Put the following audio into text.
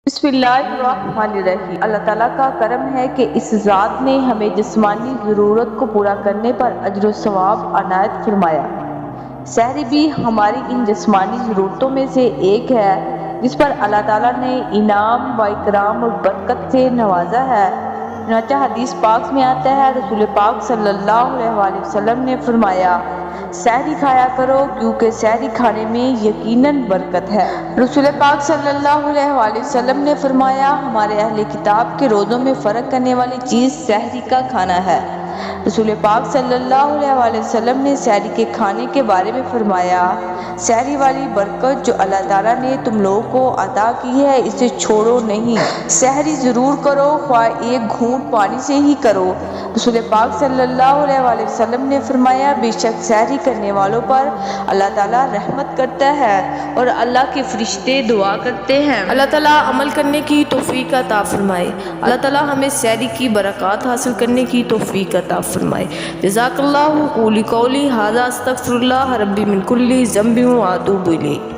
بسم اللہ الرحمن الرحیم۔ اللہ تعالیٰ کا کرم ہے کہ اس ذات نے ہمیں جسمانی ضرورت کو پورا کرنے پر اجر و ثواب عنایت فرمایا۔ سحری بھی ہماری ان جسمانی ضرورتوں میں سے ایک ہے جس پر اللہ تعالیٰ نے انعام و اکرام اور برکت سے نوازا ہے۔ چنانچہ حدیث پاک میں آتا ہے، رسول پاک صلی اللہ علیہ وسلم نے فرمایا، سحری کھایا کرو کیونکہ سحری کھانے میں یقیناً برکت ہے۔ رسول پاک صلی اللہ علیہ وسلم نے فرمایا، ہمارے اہل کتاب کے روزوں میں فرق کرنے والی چیز سحری کا کھانا ہے۔ رسول پاک صلی اللہ علیہ وسلم نے سحری کے کھانے کے بارے میں فرمایا، سحری والی برکت جو اللہ تعالیٰ نے تم لوگوں کو عطا کی ہے اسے چھوڑو نہیں، سحری ضرور کرو، خواہ ایک گھونٹ پانی سے ہی کرو۔ رسول پاک صلی اللہ علیہ وسلم نے فرمایا، بے شک سحری کرنے والوں پر اللہ تعالیٰ رحمت کرتا ہے اور اللہ کے فرشتے دعا کرتے ہیں۔ اللہ تعالیٰ عمل کرنے کی توفیق عطا فرمائے۔ اللہ تعالیٰ ہمیں سحری کی برکات حاصل کرنے کی توفیق عطا فرمائے۔ جزاک اللہ۔ قولی ھذا استغفر اللہ ربی من کل ذنب واتوب الیہ۔